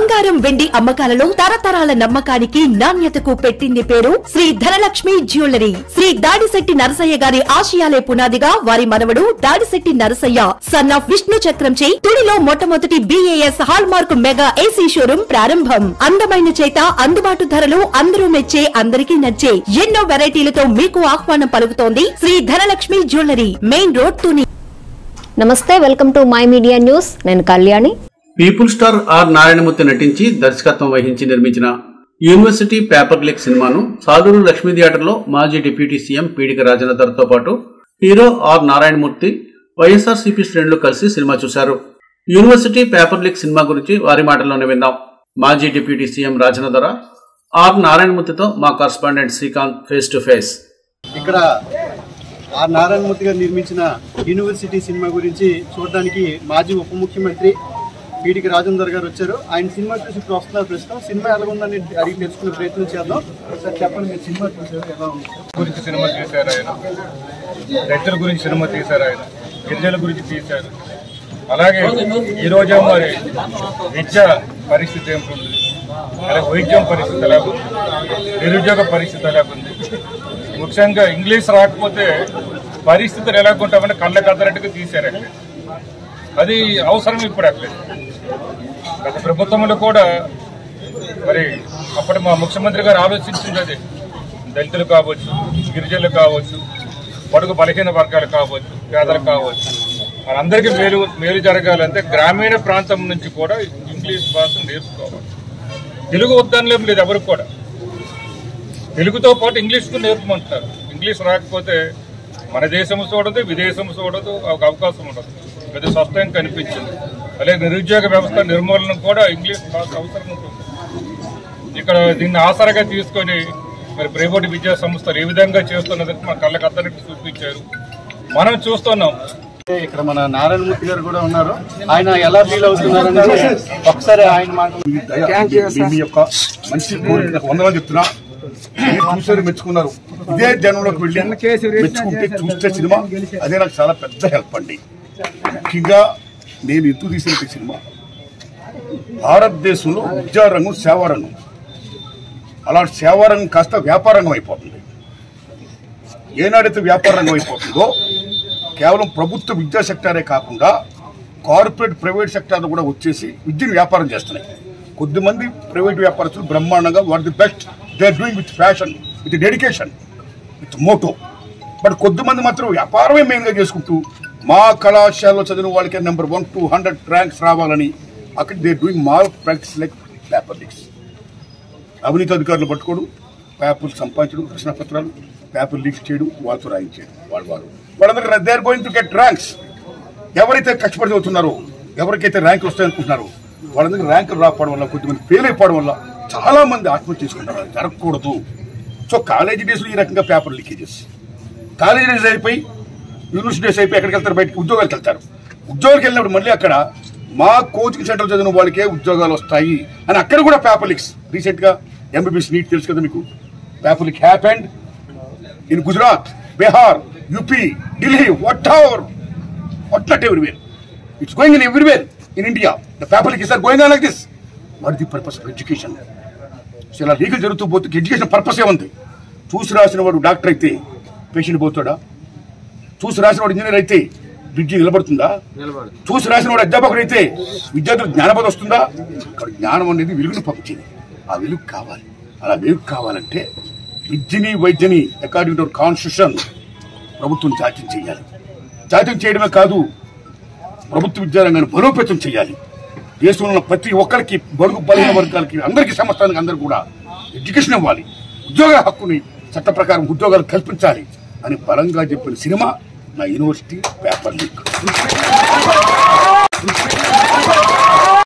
బంగారం వెండి అమ్మకాలలో తరతరాల నమ్మకానికి నాణ్యతకు పెట్టింది పేరు శ్రీ ధనలక్ష్మి జ్యువెలరీ. శ్రీ దాడిశెట్టి నరసయ్య గారి ఆశయాలే పునాదిగా వారి మనవడు దాడిశెట్టి నరసయ్య సన్ ఆఫ్ విష్ణు చక్రంచే తుడిలో మొట్టమొదటి BAS hall mark mega AC showroom ప్రారంభం. అందమైన చేత అందుబాటు ధరలు అందరూ మెచ్చే అందరికీ నచ్చే ఎన్నో వెరైటీలతో మీకు ఆహ్వానం పలుకుతోంది Sri Dhanalakshmi jewellery, main road, Tuni. నమస్తే, welcome to my media news. నేను Kalyani. People star R Narayanamurthy నటించి దర్శకత్వం వహించి నిర్మించిన యూనివర్సిటీ పేపర్ లీక్ సినిమాను సాలూరు లక్ష్మీ థియేటర్లో మాజీ డిప్యూటీ సీఎం పీడిక రాజేందర్తో పాటు హీరో ఆర్ నారాయణమూర్తి, వైఎస్ఆర్సీపీ శ్రేణులు కలిసి సినిమా చూశారు. యూనివర్సిటీ పేపర్ లీక్ సినిమా గురించి వారి మాటల్లోనే విందాం. మాజీ డిప్యూటీ సీఎం రాజేందర్ ఆర్ నారాయణమూర్తితో మా correspondent Srikanth face to face. ఇక్కడ ఆర్ నారాయణమూర్తి గారు నిర్మించిన యూనివర్సిటీ సినిమా గురించి చూడడానికి మాజీ ఉప ముఖ్యమంత్రి పీడిక రాజేందర్ గారు వచ్చారు. ఆయన సినిమా చూసి ఇప్పుడు వస్తున్నారు. ప్రస్తుతం సినిమా ఎలా ఉందని అడిగి తెలుసుకునే ప్రయత్నం చేద్దాం. సార్ చెప్పండి, మీరు సినిమా చూసారు, ఎలా ఉంది? గురించి సినిమా తీశారు ఆయన, రైతుల గురించి సినిమా తీశారు ఆయన, గిరిజనుల గురించి తీశారు. అలాగే ఈరోజు మరి విద్య పరిస్థితి ఏముంది, అలాగే వైద్యం పరిస్థితి ఎలాగుంది, నిరుద్యోగ పరిస్థితి ఎలాగుంది, ముఖ్యంగా ఇంగ్లీష్ రాకపోతే పరిస్థితులు ఎలాగుంటామని కళ్ళకద్దరట్టుగా తీశారండి. అది అవసరం ఇప్పుడు అట్లేదు. గత ప్రభుత్వంలో కూడా మరి అప్పటి మా ముఖ్యమంత్రి గారు ఆలోచించింది అది. దళితులు కావచ్చు, గిరిజనులు కావచ్చు, బడుగు బలహీన వర్గాలు కావచ్చు, పేదలు కావచ్చు, వాళ్ళందరికీ మేలు జరగాలంటే గ్రామీణ ప్రాంతం నుంచి కూడా ఇంగ్లీష్ భాష నేర్చుకోవాలి. తెలుగు వద్దనలేం లేదు ఎవరికి కూడా. తెలుగుతో పాటు ఇంగ్లీష్కు నేర్పమంటున్నారు. ఇంగ్లీష్ రాకపోతే మన దేశం చూడదు, విదేశం చూడదు, ఒక అవకాశం ఉండదు. పెద్ద స్పష్టంగా కనిపించింది. అలాగే నిరుద్యోగ వ్యవస్థ నిర్మూలన కూడా ఇంగ్లీష్ భాష అవసరం ఉంటుంది. ఇక్కడ దీన్ని ఆసరాగా తీసుకొని మరి ప్రైవేటు విద్యా సంస్థలు ఏ విధంగా చేస్తున్నదని మన కళ్ళకి అద్దరికి చూపించారు, మనం చూస్తున్నాం. ఇక్కడ మన నారాయణమూర్తి గారు కూడా ఉన్నారు. ఆయన ఎలా ఫీల్ అవుతున్నారని ఒకసారి ఆయన మంచి వందనాలు చెప్తున్నా. చూసారు, మెచ్చుకున్నారు. ఇదే జనంలోకి వెళ్ళి మెచ్చుకుంటే చూస్తే సినిమా అదే నాకు చాలా పెద్ద హెల్ప్ అండి. ముఖ్యంగా నేను ఎందుకు తీసిన సినిమా భారతదేశంలో విద్యారంగం, సేవారంగం, అలాంటి సేవారంగం కాస్త వ్యాపారంగం అయిపోతుంది. ఏనాడైతే వ్యాపారంగం అయిపోతుందో కేవలం ప్రభుత్వ విద్యా సెక్టారే కాకుండా కార్పొరేట్ ప్రైవేట్ సెక్టార్లు కూడా వచ్చేసి విద్యను వ్యాపారం చేస్తున్నాయి. కొద్దిమంది ప్రైవేట్ వ్యాపారస్తులు బ్రహ్మాండంగా what the best they are doing with passion, with dedication, with motto. But కొద్దిమంది మాత్రం వ్యాపారమే మెయిన్గా చేసుకుంటూ మా కళాశాలలో చదివిన వాళ్ళకి నెంబర్ 1 to 100 ర్యాంక్స్ రావాలని అక్కడ they doing mall practice like paper leaks. అవినీతి అధికారులు పట్టుకోవడం, పేపర్లు సంపాదించడం, ప్రశ్నపత్రాలు పేపర్ లీక్స్ చేయడం, వాళ్ళతో రాయించేయడం, వాళ్ళందరికీ they are going to get ranks. ఎవరైతే కష్టపడి చదువుతున్నారో, ఎవరికైతే ర్యాంకులు వస్తాయనుకుంటున్నారో వాళ్ళందరికీ ర్యాంకులు రాకపోవడం వల్ల, కొద్దిమంది ఫెయిల్ అయిపోవడం వల్ల చాలా మంది ఆత్మహత్య చేసుకుంటారు. అది జరగకూడదు. సో కాలేజీ డేస్లో ఈ రకంగా పేపర్ లీకేజెస్, కాలేజీ డేస్ అయిపోయి యూనివర్సిటీ డేస్ అయిపోయి ఎక్కడికి వెళ్తారు, బయటకు ఉద్యోగాలకు వెళ్తారు. ఉద్యోగాలకు వెళ్ళినప్పుడు మళ్ళీ అక్కడ మా కోచింగ్ సెంటర్ చదివిన వాళ్ళకే ఉద్యోగాలు వస్తాయి అని అక్కడ కూడా పేపర్ లీక్స్. రీసెంట్గా MBBS నీట్ తెలుసు కదా మీకు, paper leak happened in Gujarat, Bihar, UP, Delhi, whatever, not everywhere. It's going in everywhere in India. The paper leaks are going on like this. What is the purpose of education? So, ఇలా legal జరుగుతూ పోతే education purpose ఏముంది? చూసి రాసిన వాడు doctor అయితే patient పోతాడా? చూసి రాసిన వాడు ఇంజనీర్ అయితే బ్రిడ్జి నిలబడుతుందా? చూసి రాసిన వాడు అధ్యాపకుడు అయితే విద్యార్థులకు జ్ఞానబోధ వస్తుందా? ఇక్కడ జ్ఞానం అనేది వెలుగును పంపించింది. ఆ వెలుగు కావాలి. అలా వెలుగు కావాలంటే విద్యని, వైద్యని అకార్డింగ్ టు కాన్స్టిట్యూషన్ ప్రభుత్వం జాతీయం చేయాలి. జాతీయం చేయడమే కాదు, ప్రభుత్వ విద్యారంగాన్ని బలోపేతం చేయాలి. దేశంలో ఉన్న ప్రతి ఒక్కరికి, బడుగు బలహీన వర్గాలకి, అందరికీ, సమస్తానికి అందరూ కూడా ఎడ్యుకేషన్ ఇవ్వాలి. ఉద్యోగ హక్కుని చట్ట ప్రకారం ఉద్యోగాలు కల్పించాలి అని బలంగా చెప్పిన సినిమా నా యూనివర్సిటీ పేపర్ లీక్.